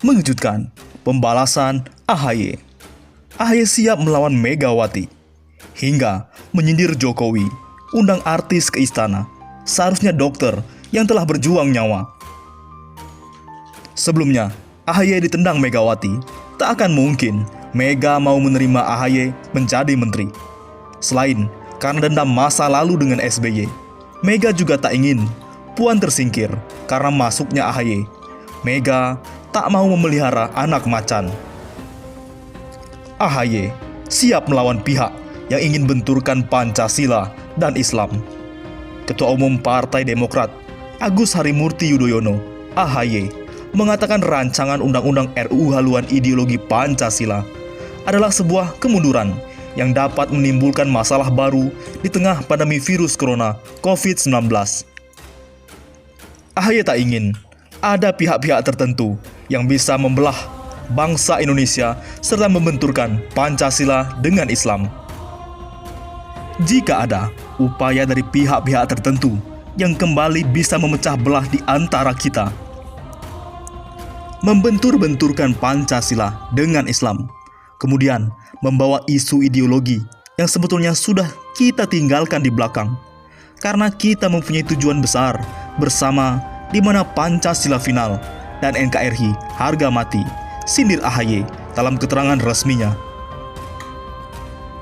Mengejutkan, pembalasan AHY. AHY siap melawan Megawati. Hingga menyindir Jokowi, undang artis ke istana. Seharusnya dokter yang telah berjuang nyawa. Sebelumnya, AHY ditendang Megawati. Tak akan mungkin Mega mau menerima AHY menjadi menteri. Selain karena dendam masa lalu dengan SBY, Mega juga tak ingin Puan tersingkir karena masuknya AHY. Mega tak mau memelihara anak macan. AHY siap melawan pihak yang ingin benturkan Pancasila dan Islam. Ketua Umum Partai Demokrat, Agus Harimurti Yudhoyono, AHY, mengatakan rancangan Undang-Undang RUU haluan ideologi Pancasila adalah sebuah kemunduran yang dapat menimbulkan masalah baru di tengah pandemi virus corona COVID-19. AHY tak ingin ada pihak-pihak tertentu yang bisa membelah bangsa Indonesia serta membenturkan Pancasila dengan Islam. Jika ada upaya dari pihak-pihak tertentu yang kembali bisa memecah belah di antara kita, membentur-benturkan Pancasila dengan Islam, kemudian membawa isu ideologi yang sebetulnya sudah kita tinggalkan di belakang, karena kita mempunyai tujuan besar bersama di mana Pancasila final dan NKRI harga mati, sindir AHY dalam keterangan resminya.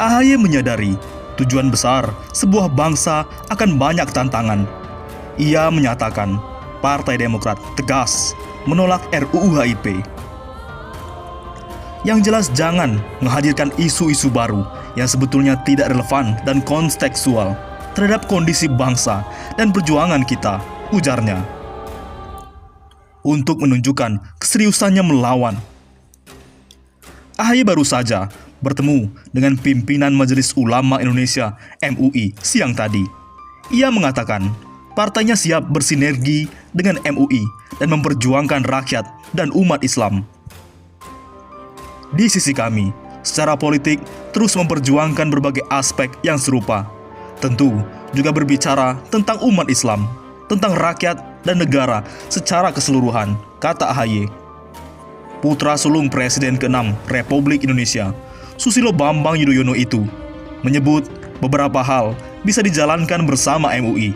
AHY menyadari tujuan besar sebuah bangsa akan banyak tantangan. Ia menyatakan Partai Demokrat tegas menolak RUU HIP. Yang jelas jangan menghadirkan isu-isu baru yang sebetulnya tidak relevan dan kontekstual terhadap kondisi bangsa dan perjuangan kita, ujarnya. Untuk menunjukkan keseriusannya melawan, AHY baru saja bertemu dengan pimpinan Majelis Ulama Indonesia MUI siang tadi. Ia mengatakan partainya siap bersinergi dengan MUI dan memperjuangkan rakyat dan umat Islam. Di sisi kami, secara politik terus memperjuangkan berbagai aspek yang serupa. Tentu juga berbicara tentang umat Islam, tentang rakyat dan negara secara keseluruhan, kata AHY. Putra sulung Presiden ke-6 Republik Indonesia, Susilo Bambang Yudhoyono itu menyebut beberapa hal bisa dijalankan bersama MUI.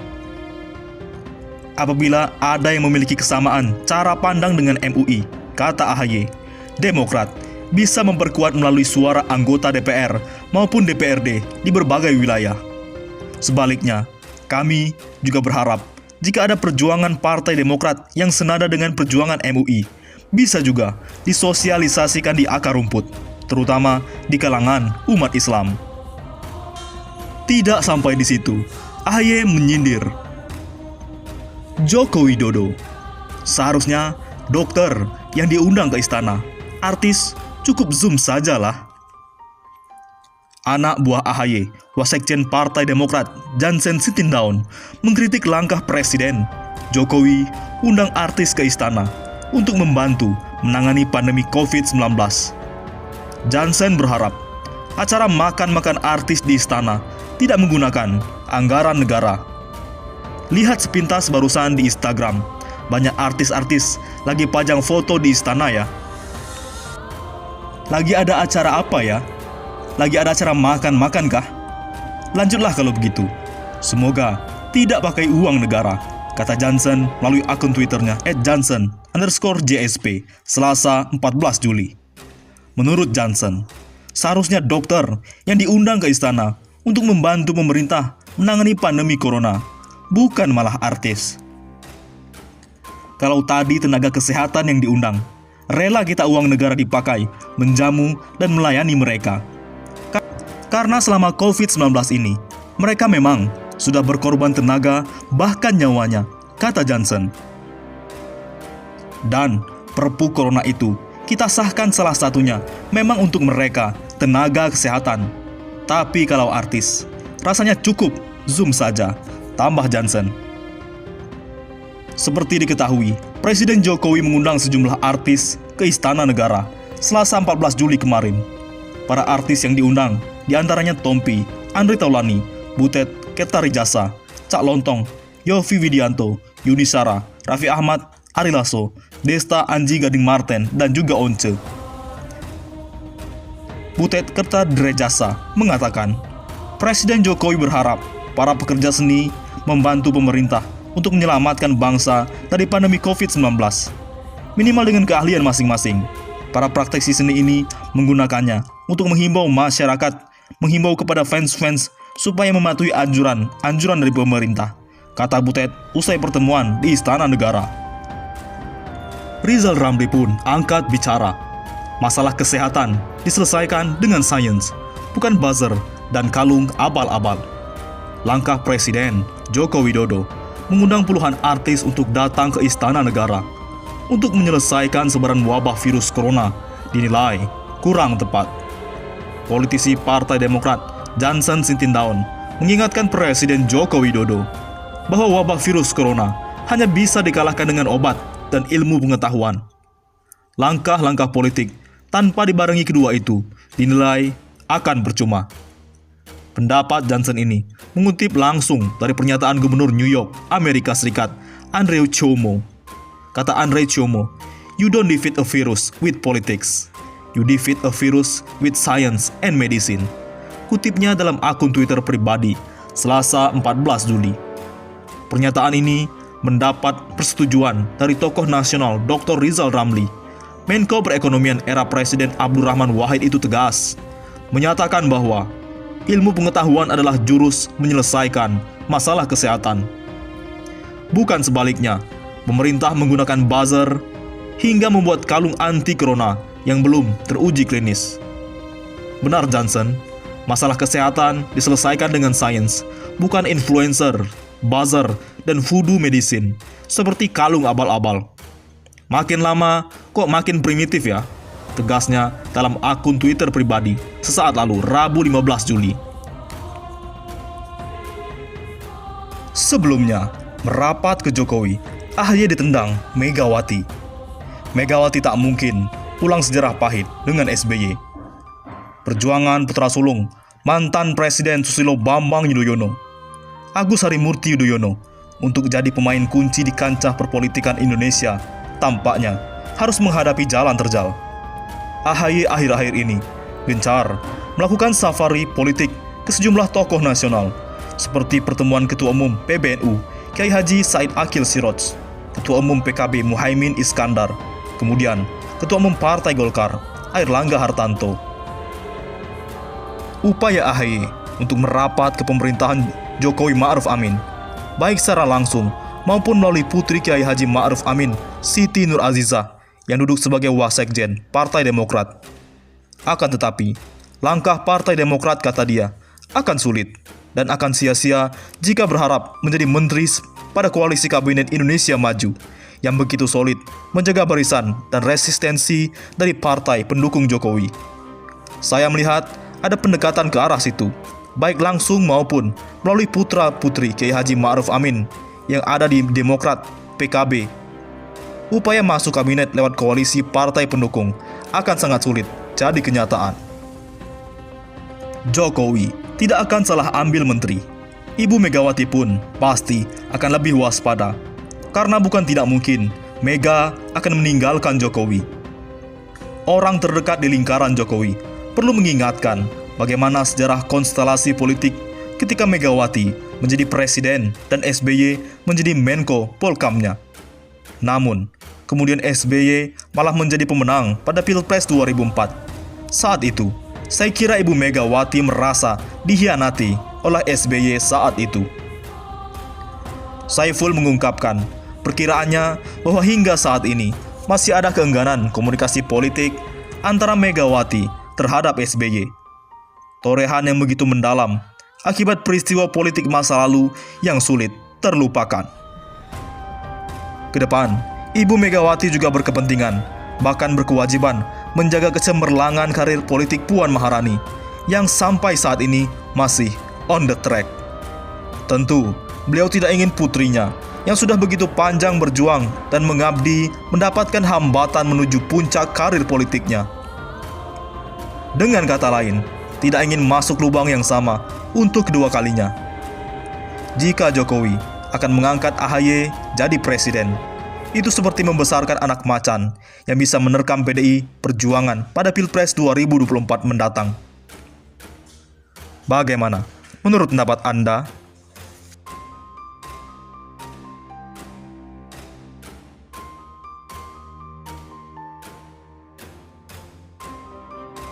Apabila ada yang memiliki kesamaan cara pandang dengan MUI, kata AHY, Demokrat bisa memperkuat melalui suara anggota DPR maupun DPRD di berbagai wilayah. Sebaliknya, kami juga berharap jika ada perjuangan Partai Demokrat yang senada dengan perjuangan MUI, bisa juga disosialisasikan di akar rumput, terutama di kalangan umat Islam. Tidak sampai di situ, AHY menyindir Joko Widodo. Seharusnya dokter yang diundang ke istana, artis cukup zoom sajalah. Anak buah AHY, Wasekjen Partai Demokrat Jansen Sitindaun, mengkritik langkah Presiden Jokowi undang artis ke istana untuk membantu menangani pandemi COVID-19. Jansen berharap acara makan-makan artis di istana tidak menggunakan anggaran negara. Lihat sepintas barusan di Instagram, banyak artis-artis lagi pajang foto di istana ya. Lagi ada acara apa ya? Lagi ada acara makan-makan kah? Lanjutlah kalau begitu. Semoga tidak pakai uang negara, kata Jansen melalui akun Twitternya @Jansen_JSP Selasa 14 Juli. Menurut Jansen, seharusnya dokter yang diundang ke istana untuk membantu pemerintah menangani pandemi corona, bukan malah artis. Kalau tadi tenaga kesehatan yang diundang, rela kita uang negara dipakai menjamu dan melayani mereka. Karena selama COVID-19 ini, mereka memang sudah berkorban tenaga bahkan nyawanya, kata Jansen. Dan Perpu Corona itu kita sahkan salah satunya memang untuk mereka, tenaga kesehatan. Tapi kalau artis, rasanya cukup zoom saja, tambah Jansen. Seperti diketahui, Presiden Jokowi mengundang sejumlah artis ke Istana Negara Selasa 14 Juli kemarin. Para artis yang diundang diantaranya Tompi, Andre Taulani, Butet, Keta Rijasa, Cak Lontong, Yovie Widianto, Yuni Shara, Raffi Ahmad, Ari Lasso, Desta Anji Gading Marten, dan juga Once. Butet Kertadrejasa mengatakan, Presiden Jokowi berharap para pekerja seni membantu pemerintah untuk menyelamatkan bangsa dari pandemi COVID-19. Minimal dengan keahlian masing-masing, para praktisi seni ini menggunakannya untuk menghimbau masyarakat, menghimbau kepada fans-fans supaya mematuhi anjuran dari pemerintah, kata Butet usai pertemuan di Istana Negara. Rizal Ramli pun angkat bicara. Masalah kesehatan diselesaikan dengan sains, bukan buzzer dan kalung abal-abal. Langkah Presiden Joko Widodo mengundang puluhan artis untuk datang ke Istana Negara untuk menyelesaikan sebaran wabah virus corona dinilai kurang tepat. Politisi Partai Demokrat Johnson Sintindaun mengingatkan Presiden Joko Widodo bahwa wabah virus corona hanya bisa dikalahkan dengan obat dan ilmu pengetahuan. Langkah-langkah politik tanpa dibarengi kedua itu dinilai akan percuma. Pendapat Johnson ini mengutip langsung dari pernyataan Gubernur New York, Amerika Serikat, Andrew Cuomo. Kata Andrew Cuomo, "You don't defeat a virus with politics. You defeat a virus with science and medicine." Kutipnya dalam akun Twitter pribadi, Selasa 14 Juli. Pernyataan ini mendapat persetujuan dari tokoh nasional Dr. Rizal Ramli. Menko Perekonomian era Presiden Abdurrahman Wahid itu tegas, menyatakan bahwa ilmu pengetahuan adalah jurus menyelesaikan masalah kesehatan. Bukan sebaliknya, pemerintah menggunakan buzzer hingga membuat kalung anti-corona yang belum teruji klinis. Benar Johnson, masalah kesehatan diselesaikan dengan sains, bukan influencer, buzzer, dan voodoo medicine seperti kalung abal-abal. Makin lama kok makin primitif ya, tegasnya dalam akun Twitter pribadi sesaat lalu, Rabu 15 Juli. Sebelumnya, merapat ke Jokowi, AHY ditendang Megawati. Megawati tak mungkin ulang sejarah pahit dengan SBY. Perjuangan putra sulung mantan Presiden Susilo Bambang Yudhoyono, Agus Harimurti Yudhoyono, untuk jadi pemain kunci di kancah perpolitikan Indonesia tampaknya harus menghadapi jalan terjal. AHY akhir-akhir ini gencar melakukan safari politik ke sejumlah tokoh nasional seperti pertemuan Ketua Umum PBNU Kiai Haji Said Akil Siroj, Ketua Umum PKB Muhaimin Iskandar, kemudian Ketua Umum Partai Golkar Airlangga Hartanto. Upaya AHY untuk merapat ke pemerintahan Jokowi Ma'ruf Amin, baik secara langsung maupun melalui putri Kiai Haji Ma'ruf Amin, Siti Nur Azizah, yang duduk sebagai Wasekjen Partai Demokrat. Akan tetapi, langkah Partai Demokrat, kata dia, akan sulit dan akan sia-sia jika berharap menjadi menteri pada koalisi Kabinet Indonesia Maju yang begitu solid menjaga barisan dan resistensi dari partai pendukung Jokowi. Saya melihat ada pendekatan ke arah situ, baik langsung maupun melalui putra-putri Kiai Haji Ma'ruf Amin yang ada di Demokrat, PKB. Upaya masuk kabinet lewat koalisi partai pendukung akan sangat sulit jadi kenyataan. Jokowi tidak akan salah ambil menteri. Ibu Megawati pun pasti akan lebih waspada, karena bukan tidak mungkin Mega akan meninggalkan Jokowi. Orang terdekat di lingkaran Jokowi perlu mengingatkan bagaimana sejarah konstelasi politik ketika Megawati menjadi presiden dan SBY menjadi Menko Polkamnya. Namun, kemudian SBY malah menjadi pemenang pada Pilpres 2004. Saat itu, saya kira Ibu Megawati merasa dikhianati oleh SBY saat itu. Saiful mengungkapkan perkiraannya bahwa hingga saat ini masih ada keengganan komunikasi politik antara Megawati terhadap SBY. Torehan yang begitu mendalam akibat peristiwa politik masa lalu yang sulit terlupakan. Kedepan, Ibu Megawati juga berkepentingan, bahkan berkewajiban menjaga kecemerlangan karir politik Puan Maharani yang sampai saat ini masih on the track. Tentu, beliau tidak ingin putrinya yang sudah begitu panjang berjuang dan mengabdi mendapatkan hambatan menuju puncak karir politiknya. Dengan kata lain, tidak ingin masuk lubang yang sama untuk kedua kalinya. Jika Jokowi akan mengangkat AHY jadi presiden, itu seperti membesarkan anak macan yang bisa menerkam PDI Perjuangan pada Pilpres 2024 mendatang. Bagaimana? Menurut pendapat Anda?